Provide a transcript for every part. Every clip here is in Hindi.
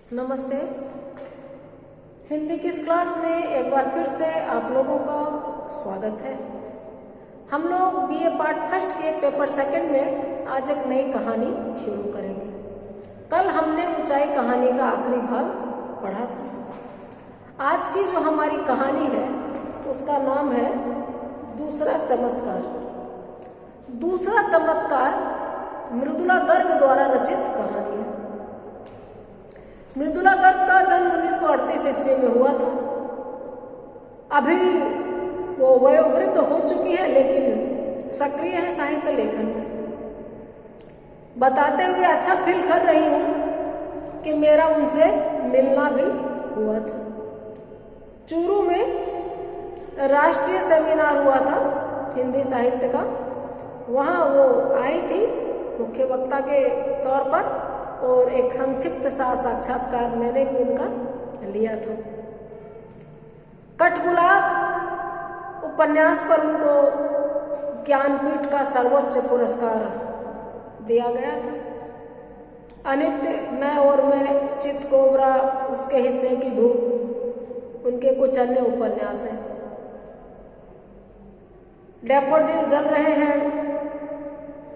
नमस्ते। हिंदी की इस क्लास में एक बार फिर से आप लोगों का स्वागत है। हम लोग बीए पार्ट फर्स्ट के पेपर सेकंड में आज एक नई कहानी शुरू करेंगे। कल हमने ऊंचाई कहानी का आखिरी भाग पढ़ा था। आज की जो हमारी कहानी है उसका नाम है दूसरा चमत्कार। दूसरा चमत्कार मृदुला गर्ग द्वारा रचित कहानी है। मृदुला गर्ग का जन्म 1938 ईस्वी में हुआ था। अभी वो वयोवृद्ध हो चुकी है लेकिन सक्रिय है साहित्य लेखन में। बताते हुए अच्छा फील कर रही हूँ कि मेरा उनसे मिलना भी हुआ था। चूरू में राष्ट्रीय सेमिनार हुआ था हिंदी साहित्य का। वहाँ वो आई थी मुख्य वक्ता के तौर पर और एक संक्षिप्त सा साक्षात्कार मैंने भी उनका लिया था। कठगुलाब उपन्यास पर उनको ज्ञानपीठ का सर्वोच्च पुरस्कार दिया गया था। अनित्य, मैं और मैं, चित कोबरा, उसके हिस्से की धूप, उनके कुछ अन्य उपन्यास हैं। डैफोडिल जल रहे हैं,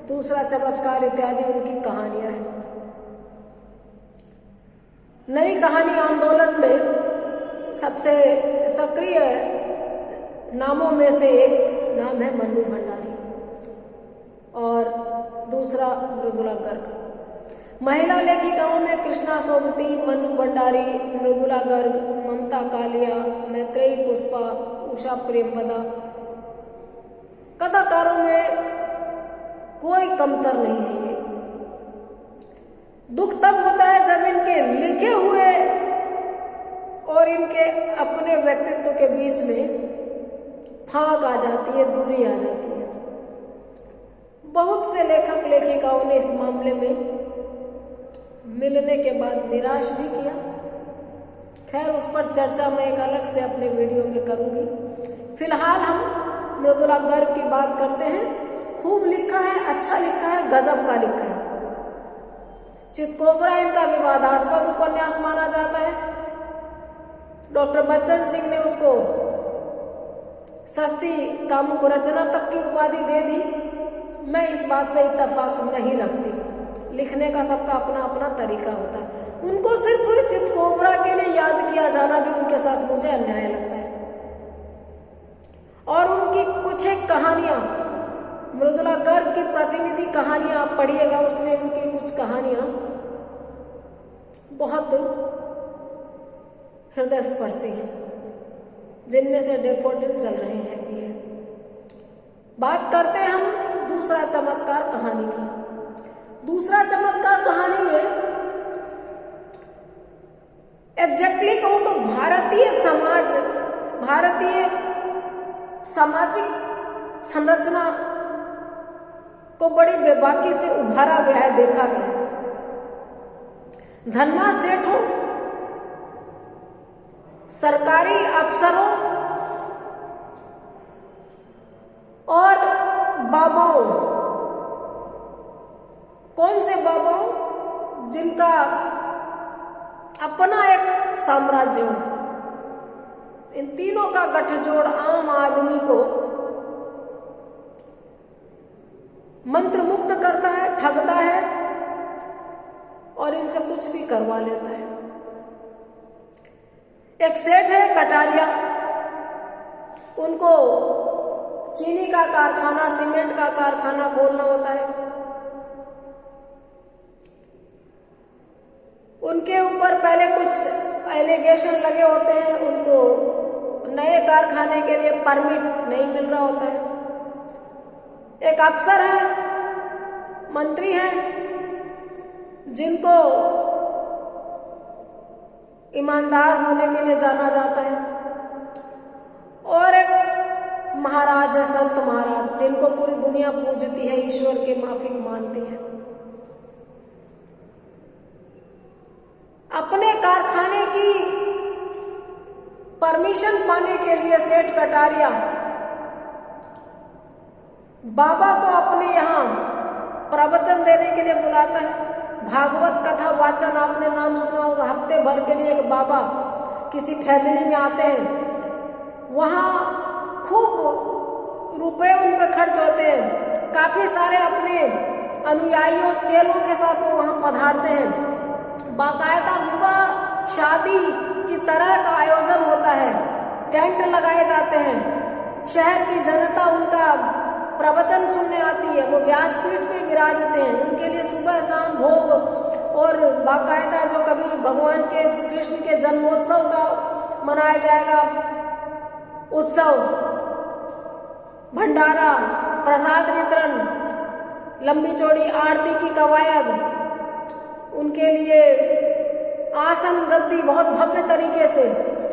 दूसरा चमत्कार इत्यादि उनकी कहानियां हैं। नई कहानी आंदोलन में सबसे सक्रिय नामों में से एक नाम है मन्नू भंडारी और दूसरा मृदुला गर्ग। महिला लेखिकाओं में कृष्णा सोबती, मन्नू भंडारी, मृदुला गर्ग, ममता कालिया, मैत्रेयी पुष्पा, उषा प्रेमवदा। कथाकारों में कोई कमतर नहीं है। ये दुख तब होता है जब इनके लिखे हुए और इनके अपने व्यक्तित्व के बीच में फाक आ जाती है, दूरी आ जाती है। बहुत से लेखक लेखिकाओं ने इस मामले में मिलने के बाद निराश भी किया। खैर, उस पर चर्चा मैं एक अलग से अपने वीडियो में करूंगी। फिलहाल हम मृदुला गर्ग की बात करते हैं। खूब लिखा है, अच्छा लिखा है, गजब का लिखा है। चितकोबरा इनका विवादास्पद उपन्यास माना जाता है। डॉक्टर बच्चन सिंह ने उसको सस्ती कामुक रचना तक की उपाधि दे दी। मैं इस बात से इत्तेफाक नहीं रखती। लिखने का सबका अपना अपना तरीका होता है। उनको सिर्फ चितकोबरा के लिए याद किया जाना भी उनके साथ मुझे अन्याय लगता है। और उनकी कुछ एक कहानियां, मृदुला गर्ग की प्रतिनिधि कहानियां आप पढ़िएगा, उसमें उनकी कुछ कहानियां बहुत हृदय स्पर्शी हैं, जिनमें से डैफोडिल जल रहे हैं भी है। बात करते हैं हम दूसरा चमत्कार कहानी की। दूसरा चमत्कार कहानी में एग्जैक्टली कहूं तो भारतीय सामाजिक संरचना को बड़ी बेबाकी से उभारा गया है, देखा गया है। धन्ना सेठों, सरकारी अफसरों और बाबाओं, कौन से बाबाओं जिनका अपना एक साम्राज्य हो, इन तीनों का गठजोड़ आम आदमी को मंत्र मुक्त करता है, ठगता है और इनसे कुछ भी करवा लेता है। एक सेठ है कटारिया, उनको चीनी का कारखाना, सीमेंट का कारखाना खोलना होता है। उनके ऊपर पहले कुछ एलिगेशन लगे होते हैं, उनको नए कारखाने के लिए परमिट नहीं मिल रहा होता है। एक अफसर है, मंत्री है, जिनको ईमानदार होने के लिए जाना जाता है। और एक महाराज है, संत महाराज, जिनको पूरी दुनिया पूजती है, ईश्वर के माफिक मानती है। अपने कारखाने की परमिशन पाने के लिए सेठ कटारिया बाबा को अपने यहाँ प्रवचन देने के लिए बुलाता है। भागवत कथा वाचन आपने नाम सुना होगा, हफ्ते भर के लिए एक बाबा किसी फैमिली में आते हैं, वहाँ खूब रुपए उन पर खर्च होते हैं, काफ़ी सारे अपने अनुयायियों चेलों के साथ वो वहाँ पधारते हैं। बाकायदा विवाह शादी की तरह का आयोजन होता है, टेंट लगाए जाते हैं, शहर की जनता उनका प्रवचन सुनने आती है, वो व्यासपीठ पे विराजते हैं, उनके लिए सुबह शाम भोग और बाकायदा जो कभी भगवान के कृष्ण के जन्मोत्सव का मनाया जाएगा उत्सव, भंडारा, प्रसाद वितरण, लंबी चौड़ी आरती की कवायद, उनके लिए आसन गद्दी बहुत भव्य तरीके से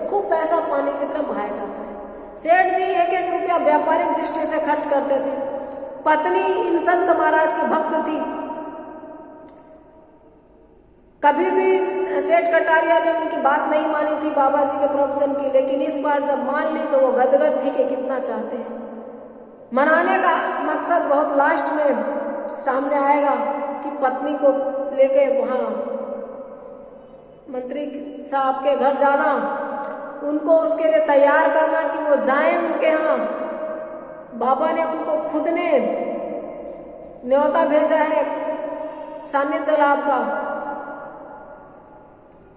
खूब पैसा पानी की तरह बहाया जाता है। सेठ जी एक एक रुपया व्यापारिक दृष्टि से खर्च करते थे। पत्नी इन संत महाराज की भक्त थी। कभी भी सेठ कटारिया ने उनकी बात नहीं मानी थी बाबा जी के प्रवचन की, लेकिन इस बार जब मान ली तो वो गदगद थी कि कितना चाहते हैं। मनाने का मकसद बहुत लास्ट में सामने आएगा कि पत्नी को लेके वहाँ मंत्री साहब के घर जाना, उनको उसके लिए तैयार करना कि वो जाएं उनके यहाँ। बाबा ने उनको खुद ने न्योता भेजा है सान्निध्य लाभ का।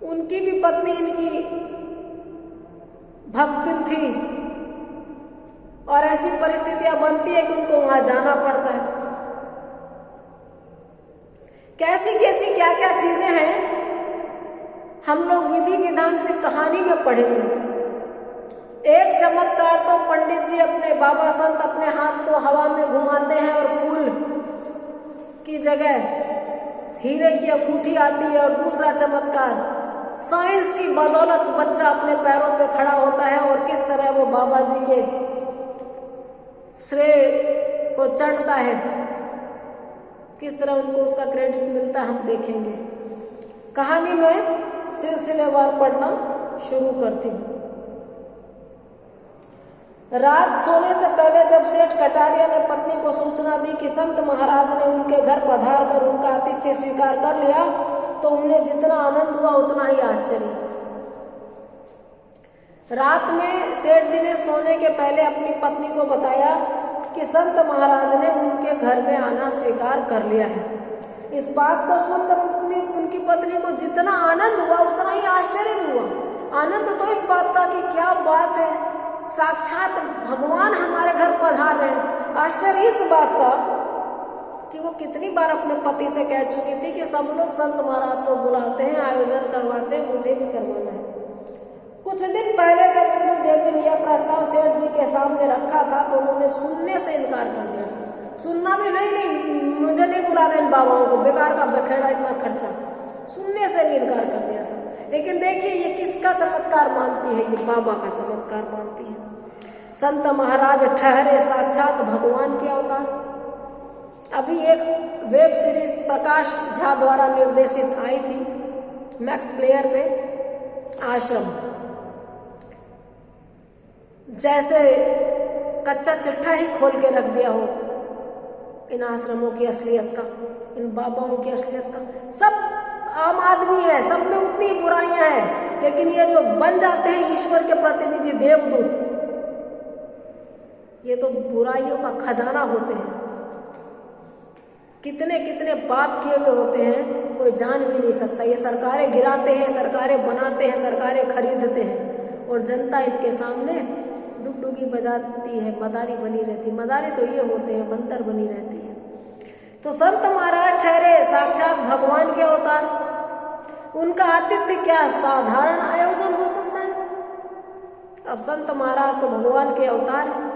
उनकी भी पत्नी इनकी भक्त थी और ऐसी परिस्थितियां बनती है कि उनको वहां जाना पड़ता है। कैसी कैसी क्या क्या चीजें हैं हम लोग विधि विधान से कहानी में पढ़ेंगे। एक चमत्कार तो पंडित जी अपने बाबा संत अपने हाथ को हवा में घुमाते हैं और फूल की जगह हीरे की अंगूठी आती है, और दूसरा चमत्कार साइंस की बदौलत बच्चा अपने पैरों पे खड़ा होता है और किस तरह वो बाबा जी के श्रेय को चढ़ता है, किस तरह उनको उसका क्रेडिट मिलता है, हम देखेंगे। कहानी में सिलसिलेवार पढ़ना शुरू करती हूँ। रात सोने से पहले जब सेठ कटारिया ने पत्नी को सूचना दी कि संत महाराज ने उनके घर पधार कर उनका आतिथ्य स्वीकार कर लिया, तो उन्हें जितना आनंद हुआ उतना ही आश्चर्य। रात में सेठ जी ने सोने के पहले अपनी पत्नी को बताया कि संत महाराज ने उनके घर में आना स्वीकार कर लिया है। इस बात को सुनकर उनकी पत्नी को जितना आनंद हुआ उतना ही आश्चर्य हुआ। आनंद तो इस बात का कि क्या बात है, साक्षात भगवान हमारे घर पधार रहे हैं। आश्चर्य इस बात का कि वो कितनी बार अपने पति से कह चुकी थी कि सब लोग संत महाराज को बुलाते हैं, आयोजन करवाते हैं, मुझे भी करवाना है। कुछ दिन पहले जब इंदु देवी ने यह प्रस्ताव सेठ जी के सामने रखा था तो उन्होंने सुनने से इनकार कर दिया था। सुनना भी नहीं, मुझे नहीं बुला रहे इन बाबाओं को, बेकार का बखेड़ा, इतना खर्चा, सुनने से भी इनकार कर दिया था। लेकिन देखिए ये किसका चमत्कार मानती है, ये बाबा का चमत्कार मानती है। संत महाराज ठहरे साक्षात भगवान के अवतार। अभी एक वेब सीरीज प्रकाश झा द्वारा निर्देशित आई थी मैक्स प्लेयर पे, आश्रम। जैसे कच्चा चिट्ठा ही खोल के रख दिया हो इन आश्रमों की असलियत का, इन बाबाओं की असलियत का। सब आम आदमी है, सब में उतनी बुराइयां हैं, लेकिन ये जो बन जाते हैं ईश्वर के प्रतिनिधि देवदूत, ये तो बुराइयों का खजाना होते हैं। कितने कितने पाप किए हुए होते हैं कोई जान भी नहीं सकता। ये सरकारें गिराते हैं, सरकारें बनाते हैं, सरकारें खरीदते हैं, और जनता इनके सामने डुगडुगी बजाती है, मदारी बनी रहती। मदारी तो ये होते हैं, मंतर बनी रहती है। तो संत महाराज ठहरे साक्षात भगवान के अवतार। उनका आतिथ्य क्या साधारण आयोजन हो सकता है? अब संत महाराज तो भगवान के अवतार हैं।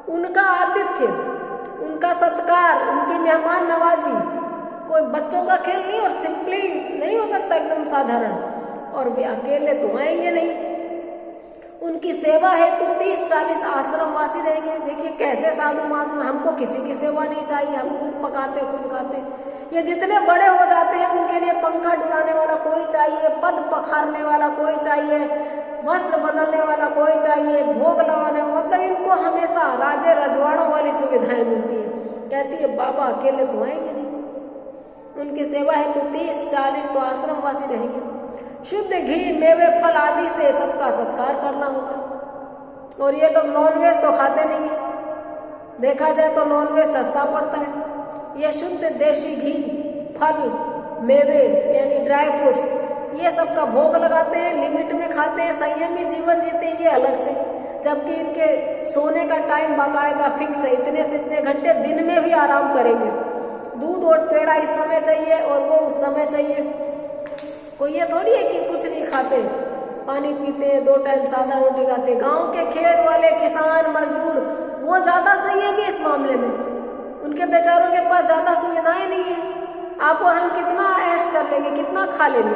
उनका आतिथ्य, उनका सत्कार, उनकी मेहमान नवाजी कोई बच्चों का खेल नहीं और सिंपली नहीं हो सकता, एकदम साधारण। और वे अकेले तो आएंगे नहीं, उनकी सेवा हेतु 30-40 आश्रमवासी रहेंगे। देखिए कैसे साधु महात्मा, हमको किसी की सेवा नहीं चाहिए, हम खुद पकाते खुद खाते। ये जितने बड़े हो जाते हैं उनके लिए पंखा डुलाने वाला कोई चाहिए, पद पखारने वाला कोई चाहिए, वस्त्र बदलने वाला कोई चाहिए, भोग लगाने, मतलब इनको हमेशा राजे रजवाड़ों वाली सुविधाएं मिलती है। कहती है बाबा अकेले तो आएंगे नहीं, उनकी सेवा हेतु 30-40 तो आश्रमवासी रहेंगे। शुद्ध घी, मेवे, फल आदि से सबका सत्कार करना होगा। और ये लोग नॉनवेज तो खाते नहीं है, देखा जाए तो नॉनवेज सस्ता पड़ता है। ये शुद्ध देशी घी, फल, मेवे यानी ड्राई फ्रूट्स, ये सब का भोग लगाते हैं, लिमिट में खाते हैं, संयमी जीवन जीते हैं ये अलग से। जबकि इनके सोने का टाइम बाकायदा फिक्स है, इतने से इतने घंटे, दिन में भी आराम करेंगे। दूध और पेड़ा इस समय चाहिए और वो उस समय चाहिए। कोई ये थोड़ी है कि कुछ नहीं खाते, पानी पीते, 2 टाइम सादा रोटी खाते। गांव के खेत वाले किसान मजदूर वो ज़्यादा संयमी इस मामले में, उनके बेचारों के पास ज़्यादा सुविधाएं नहीं है। आप और हम कितना ऐश कर लेंगे, कितना खा लेंगे।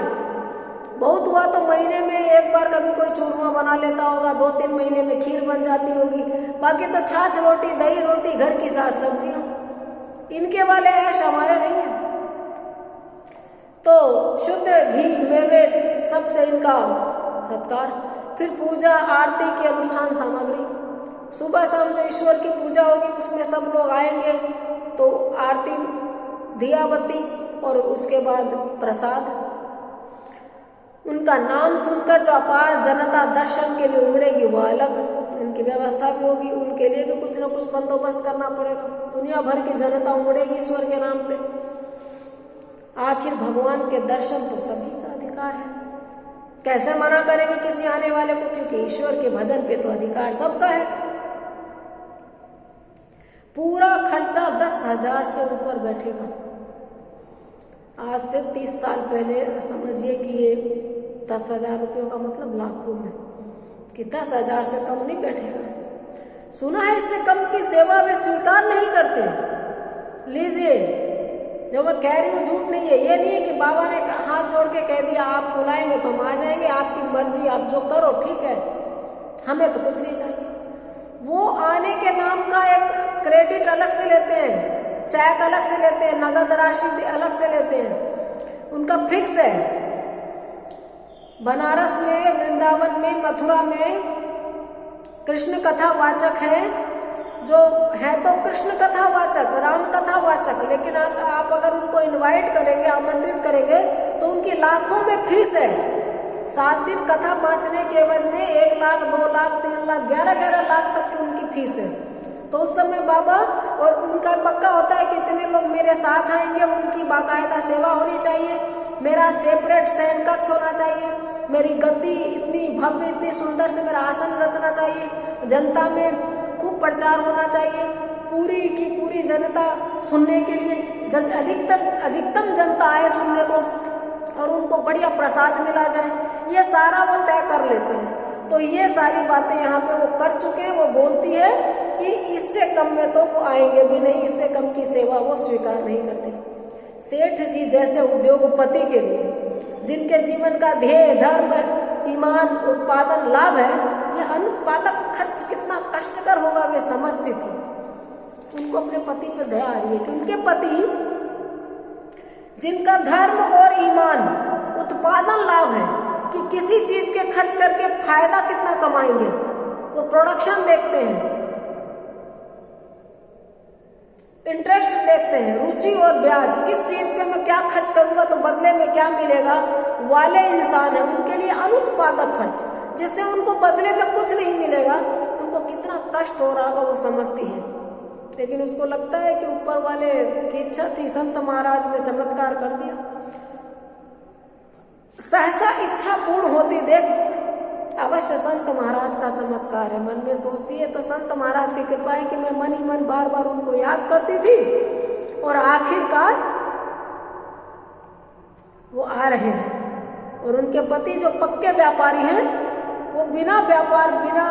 बहुत हुआ तो महीने में एक बार कभी कोई चूरमा बना लेता होगा, 2-3 महीने में खीर बन जाती होगी, बाकी तो छाछ रोटी, दही रोटी, घर की साग सब्जियां। इनके वाले ऐश हमारे नहीं है। तो शुद्ध घी, मेवे, सबसे इनका सत्कार। फिर पूजा आरती की अनुष्ठान सामग्री, सुबह शाम जो ईश्वर की पूजा होगी उसमें सब लोग आएंगे, तो आरती, दिया बत्ती और उसके बाद प्रसाद। उनका नाम सुनकर जो अपार जनता दर्शन के लिए उमड़ेगी वो अलग, उनकी व्यवस्था भी होगी, उनके लिए भी कुछ न कुछ बंदोबस्त करना पड़ेगा। दुनिया भर की जनता उमड़ेगी ईश्वर के नाम पे। आखिर भगवान के दर्शन तो सभी का अधिकार है, कैसे मना करेंगे किसी आने वाले को, क्योंकि ईश्वर के भजन पे तो अधिकार सबका है। पूरा खर्चा 10,000 से ऊपर बैठेगा। आज से 30 साल पहले समझिए कि ये 10,000 रुपयों का मतलब लाखों में, कि 10,000 से कम नहीं बैठेगा। सुना है इससे कम की सेवा वे स्वीकार नहीं करते। लीजिए, जो मैं कह रही हूँ झूठ नहीं है। ये नहीं है कि बाबा ने हाथ जोड़ के कह दिया आप बुलाएंगे तो हम आ जाएंगे, आपकी मर्जी, आप जो करो ठीक है, हमें तो कुछ नहीं चाहिए। वो आने के नाम का एक क्रेडिट अलग से लेते हैं, चेक अलग से लेते हैं, नगद राशि अलग से लेते हैं, उनका फिक्स है। बनारस में, वृंदावन में, मथुरा में कृष्ण कथा वाचक है, जो है तो कृष्ण कथा वाचक, राम कथा वाचक, लेकिन आप अगर उनको इनवाइट करेंगे, आमंत्रित करेंगे तो उनकी लाखों में फीस है। 7 दिन कथा बांचने के एवज में 1 लाख, 2 लाख, 3 लाख, 11 लाख तक की उनकी फीस है। तो उस समय बाबा और उनका पक्का होता है कि इतने लोग मेरे साथ आएंगे, उनकी बाकायदा सेवा होनी चाहिए, मेरा सेपरेट शयन कक्ष होना चाहिए, मेरी गद्दी इतनी भव्य, इतनी सुंदर से मेरा आसन रचना चाहिए, जनता में खूब प्रचार होना चाहिए, पूरी की पूरी जनता सुनने के लिए, अधिकतम जनता आए सुनने को और उनको बढ़िया प्रसाद मिला जाए, ये सारा वो तय कर लेते हैं। तो ये सारी बातें यहाँ पे वो कर चुके हैं। वो बोलती है कि इससे कम में तो वो आएंगे भी नहीं, इससे कम की सेवा वो स्वीकार नहीं करते। सेठ जी जैसे उद्योगपति के लिए, जिनके जीवन का ध्येय धर्म, ईमान, उत्पादन, लाभ है, यह अनुत्पादक खर्च कितना कष्टकर होगा वे समझती थी। उनको अपने पति पर दया आ रही है कि उनके पति जिनका धर्म और ईमान, उत्पादन, लाभ है, कि किसी चीज के खर्च करके फायदा कितना कमाएंगे, वो प्रोडक्शन देखते हैं, इंटरेस्ट देखते हैं, रुचि और ब्याज, किस चीज पे मैं क्या खर्च करूंगा तो बदले में क्या मिलेगा वाले इंसान है। उनके लिए अनुत्पादक खर्च, जिससे उनको बदले में कुछ नहीं मिलेगा, उनको कितना कष्ट हो रहा होगा वो समझती है। लेकिन उसको लगता है कि ऊपर वाले की इच्छा थी, संत महाराज ने चमत्कार कर दिया। सहसा इच्छा पूर्ण होती देख अवश्य संत महाराज का चमत्कार है। मन में सोचती है तो संत महाराज की कृपा है कि मैं मन ही मन बार बार उनको याद करती थी और आखिरकार वो आ रहे हैं। और उनके पति जो पक्के व्यापारी हैं, वो बिना व्यापार, बिना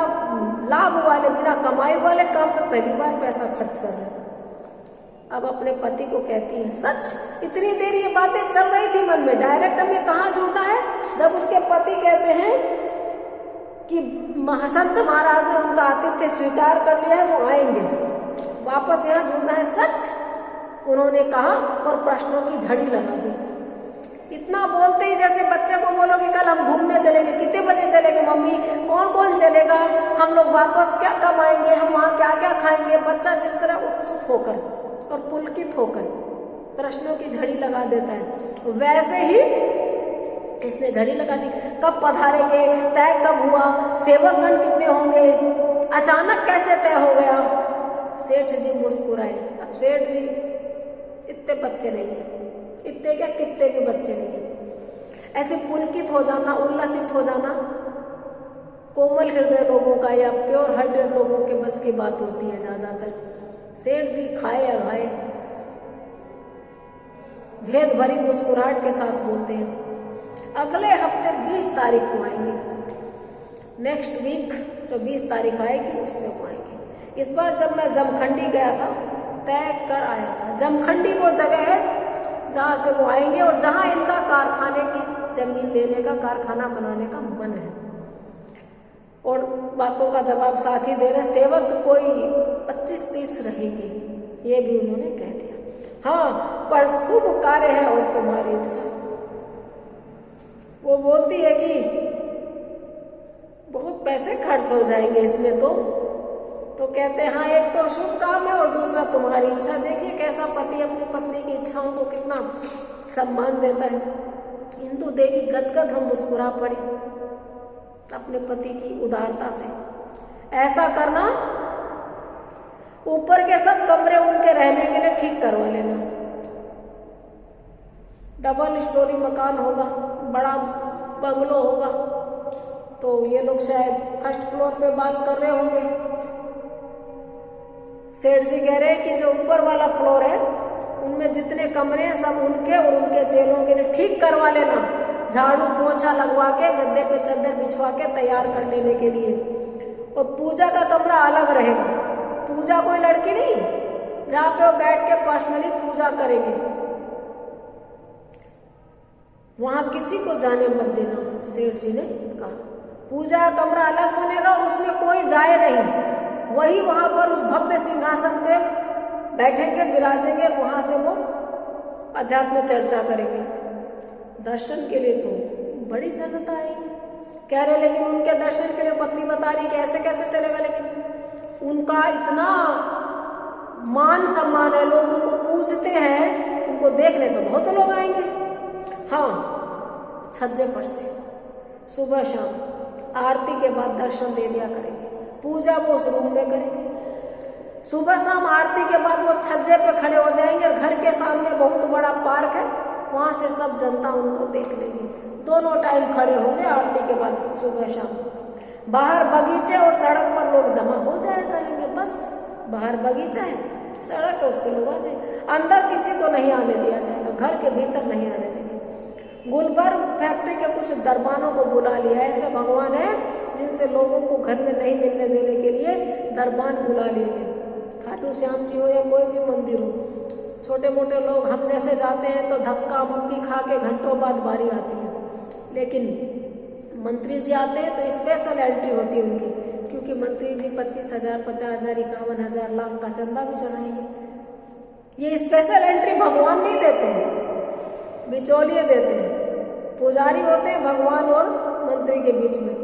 लाभ वाले, बिना कमाई वाले काम पे पहली बार पैसा खर्च कर रहे हैं। अब अपने पति को कहती है, सच इतनी देर ये बातें चल रही थी मन में, डायरेक्ट हमें कहाँ जुड़ना है। जब उसके पति कहते हैं कि संत महाराज ने उनका आतिथ्य स्वीकार कर लिया है, वो आएंगे, वापस यहाँ जुड़ना है, सच उन्होंने कहा और प्रश्नों की झड़ी लगा दी। इतना बोलते ही जैसे बच्चे को बोलोगे कल हम घूमने चलेंगे, कितने बजे चलेंगे मम्मी, कौन कौन चलेगा, हम लोग वापस क्या कब आएंगे, हम वहाँ क्या क्या खाएंगे। बच्चा जिस तरह उत्सुक होकर और पुलकित होकर प्रश्नों की झड़ी लगा देता है, वैसे ही इसने झड़ी लगा दी। कब पधारेंगे, तय कब हुआ, सेवकगण कितने होंगे, अचानक कैसे तय हो गया। सेठ जी मुस्कुराए। अब सेठ जी इतने बच्चे नहीं है, इतने क्या कितने भी बच्चे नहीं है। ऐसे पुलकित हो जाना, उल्लसित हो जाना कोमल हृदय लोगों का या प्योर हार्टेड लोगों के बस की बात होती है ज़्यादातर। सेठ जी खाए या खाए भेद भरी मुस्कुराहट के साथ बोलते हैं, अगले हफ्ते 20 तारीख को आएंगे। नेक्स्ट वीक जो 20 तारीख आएगी उसमें वो आएंगे। इस बार जब मैं जमखंडी गया था, तय कर आया था। जमखंडी वो जगह है जहाँ से वो आएंगे और जहाँ इनका कारखाने की जमीन लेने का, कारखाना बनाने का मन है। और बातों का जवाब साथ ही दे रहे, सेवक कोई 25-30 रहेंगे, ये भी उन्होंने कह दिया। हाँ, पर शुभ कार्य है और तुम्हारी इच्छा। वो बोलती है कि बहुत पैसे खर्च हो जाएंगे इसमें तो कहते हैं हाँ, एक तो शुभ काम है और दूसरा तुम्हारी इच्छा। देखिए कैसा पति अपनी पत्नी की इच्छाओं को कितना सम्मान देता है। इंदु देवी गदगद हम मुस्कुरा पड़ी अपने पति की उदारता से। ऐसा करना, ऊपर के सब कमरे उनके रहने के लिए ठीक करवा लेना। डबल स्टोरी मकान होगा, बड़ा बंगलो होगा, तो ये लोग शायद फर्स्ट फ्लोर पे बात कर रहे होंगे। सेठ जी कह रहे हैं कि जो ऊपर वाला फ्लोर है उनमें जितने कमरे हैं सब उनके और उनके चेलों के लिए ठीक करवा लेना, झाड़ू पोछा लगवा के गद्दे पे चादर बिछवा के तैयार कर लेने के लिए। और पूजा का कमरा अलग रहेगा। पूजा कोई लड़की नहीं जहाँ पे वो बैठ के पर्सनली पूजा करेंगे, वहां किसी को जाने मत देना, सेठ जी ने कहा। पूजा का कमरा अलग बनेगा और उसमें कोई जाए नहीं, वही वहां पर उस भव्य सिंहासन पे बैठेंगे, विराजेंगे, वहां से वो अध्यात्म चर्चा करेंगे। दर्शन के लिए तो बड़ी जनता आएगी, कह रहे, लेकिन उनके दर्शन के लिए पत्नी बता रही कि ऐसे कैसे चलेगा। लेकिन उनका इतना मान सम्मान है, लोग उनको पूजते हैं, उनको देखने तो बहुत लोग आएंगे। हाँ, छज्जे पर से सुबह शाम आरती के बाद दर्शन दे दिया करेंगे। पूजा वो उस रूम में करेंगे। सुबह शाम आरती के बाद वो छज्जे पे खड़े हो जाएंगे और घर के सामने बहुत बड़ा पार्क है, वहां से सब जनता उनको देख लेगी। दोनों टाइम खड़े होंगे आरती के बाद सुबह शाम। बाहर बगीचे और सड़क पर लोग जमा हो जाया करेंगे। बस बाहर बगीचा है, सड़क है, उस पर लोग आ जाए। अंदर किसी को नहीं आने दिया जाएगा, घर के भीतर नहीं आने देंगे। गुलबर्ग फैक्ट्री के कुछ दरबानों को बुला लिया। ऐसे भगवान है जिनसे लोगों को घर में नहीं मिलने देने के लिए दरबान बुला लिए। खाटू श्याम जी हो या कोई भी मंदिर हो, छोटे मोटे लोग हम जैसे जाते हैं तो धक्का मुक्की खा के घंटों बाद बारी आती है। लेकिन मंत्री जी आते हैं तो स्पेशल एंट्री होती है उनकी, क्योंकि मंत्री जी 25,000, 50,000, 51,000, लाख का चंदा भी चढ़ाएंगे। ये स्पेशल एंट्री भगवान नहीं देते हैं, बिचौलिए देते हैं। पुजारी होते हैं भगवान और मंत्री के बीच में,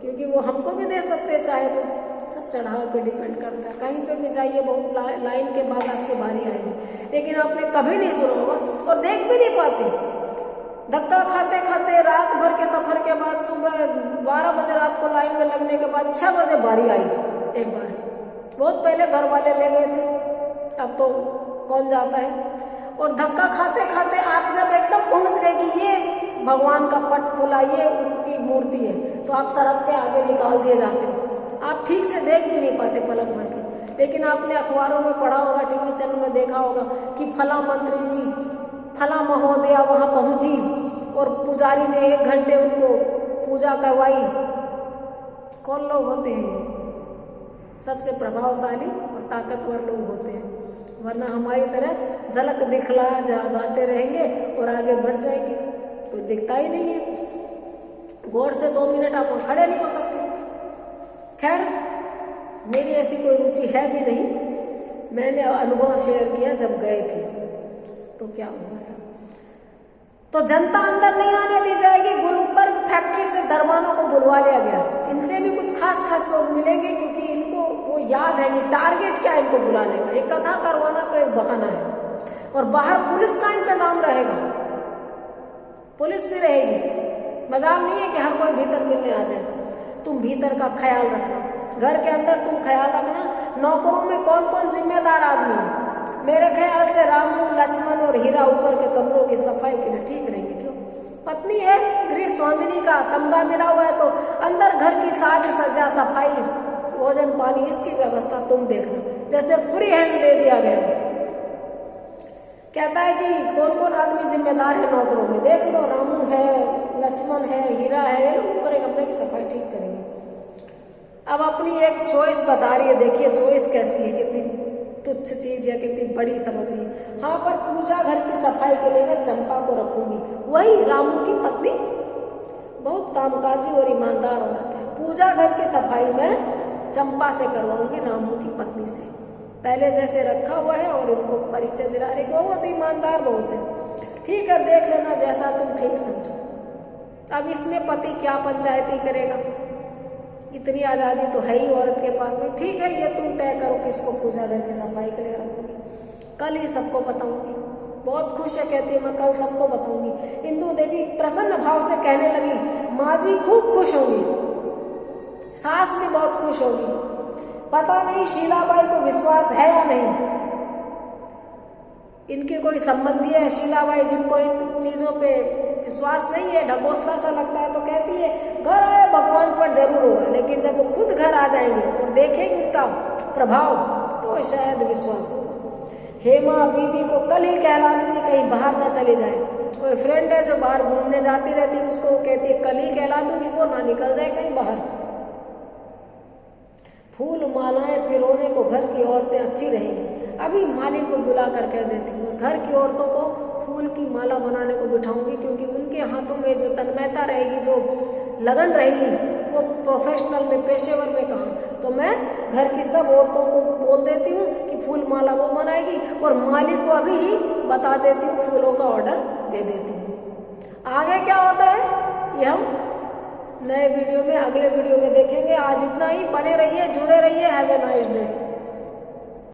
क्योंकि वो हमको भी दे सकते हैं चाहे तो। सब चढ़ाव पे डिपेंड करता है। कहीं पे भी जाइए, बहुत लाइन के बाद आपकी बारी आएगी। लेकिन आपने कभी नहीं सुना होगा और देख भी नहीं पाते। धक्का खाते खाते रात भर के सफर के बाद सुबह 12 बजे रात को लाइन में लगने के बाद 6 बजे बारी आई। एक बार बहुत पहले घर वाले ले गए थे, अब तो कौन जाता है। और धक्का खाते खाते आप जब एकदम पहुंच गए कि ये भगवान का पट खुला, ये उनकी मूर्ति है, तो आप सड़क के आगे निकाल दिए जाते हो। आप ठीक से देख भी नहीं पाते पलक भर के। लेकिन आपने अखबारों में पढ़ा होगा, टीवी चैनल में देखा होगा कि फला मंत्री जी, फला महोदया वहां पहुंची और पुजारी ने 1 घंटे उनको पूजा करवाई। कौन लोग होते हैं ये? सबसे प्रभावशाली और ताकतवर लोग होते हैं, वरना हमारी तरह झलक दिखला जाते रहेंगे और आगे बढ़ जाएंगे, कोई दिखता ही नहीं है। गौर से 2 मिनट आप खड़े नहीं हो सकते। खैर, मेरी ऐसी कोई रुचि है भी नहीं, मैंने अनुभव शेयर किया जब गए थे तो क्या हुआ था। तो जनता अंदर नहीं आने दी जाएगी। गुलबर्ग फैक्ट्री से दरबानों को बुलवा लिया गया। इनसे भी कुछ खास खास लोग मिलेंगे, क्योंकि इनको वो याद है कि टारगेट क्या है इनको बुलाने का। एक कथा करवाना तो एक बहाना है। और बाहर पुलिस का इंतजाम रहेगा, पुलिस भी रहेगी। मजाक नहीं है कि हर कोई भीतर मिलने आ जाए। तुम भीतर का ख्याल रखना, घर के अंदर तुम ख्याल रखना। नौकरों में कौन कौन जिम्मेदार आदमी है? मेरे ख्याल से रामू, लक्ष्मण और हीरा ऊपर के कमरों की सफाई के लिए ठीक रहेंगे। क्यों? पत्नी है, गृह स्वामिनी का तमगा मिला हुआ है, तो अंदर घर की साज सज्जा, सफाई, भोजन पानी, इसकी व्यवस्था तुम देखना। जैसे फ्री हैंड दे दिया गया। कहता है कि कौन कौन आदमी जिम्मेदार है नौकरों में, देख लो, रामू है, लक्ष्मण है, हीरा है, ये लोग ऊपर कमरे की सफाई ठीक करेंगे। अब अपनी एक चॉइस बता रही है, देखिए चॉइस कैसी है, कितनी तुच्छ चीज या कितनी बड़ी समझ रही है। हाँ, पर पूजा घर की सफाई के लिए मैं चंपा को रखूंगी। वही रामू की पत्नी बहुत कामकाजी और ईमानदार औरत है। पूजा घर की सफाई मैं चंपा से करवाऊंगी, रामू की पत्नी से। पहले जैसे रखा हुआ है और उनको परिचय दिला रही, बहुत ईमानदार बहुत है। ठीक है, देख लेना जैसा तुम ठीक समझो। अब इसमें पति क्या पंचायती करेगा, इतनी आज़ादी तो है ही औरत के पास में। ठीक है, ये तुम तय करो किसको पूजा घर की सफाई के लिए रखोगी। कल ही सबको बताऊंगी। बहुत खुश है, कहती है मैं कल सबको बताऊंगी। इंदु देवी प्रसन्न भाव से कहने लगी, माँ जी खूब खुश होगी, सास भी बहुत खुश होगी। पता नहीं शीलाबाई को विश्वास है या नहीं, इनके कोई संबंधी है शीलाबाई जिनको इन चीजों पे विश्वास नहीं है, ढकोसला सा लगता है, तो कहती है घर आया भगवान पर जरूर होगा, लेकिन जब वो खुद घर आ जाएंगे और देखेंगे उनका प्रभाव तो शायद विश्वास होगा। हेमा बीबी को कल ही कहला दूंगी, कहीं बाहर ना चले जाए। कोई फ्रेंड है जो बाहर घूमने जाती रहती है, उसको कहती है कल ही कहला दूंगी, वो ना निकल जाए कहीं बाहर। फूल मालाएं पिरोने को घर की औरतें अच्छी रहेंगी। अभी मालिक को बुला कर कह देती हूँ, घर की औरतों को फूल की माला बनाने को बिठाऊंगी, क्योंकि उनके हाथों में जो तन्मयता रहेगी, जो लगन रहेगी, वो प्रोफेशनल में, पेशेवर में कहाँ, तो मैं घर की सब औरतों को बोल देती हूँ कि फूल माला वो बनाएगी, और मालिक को अभी ही बता देती हूँ, फूलों का ऑर्डर दे देती हूँ। आगे क्या होता है ये हम नए वीडियो में, अगले वीडियो में देखेंगे। आज इतना ही, बने रहिए, जुड़े रहिए। Have a nice day.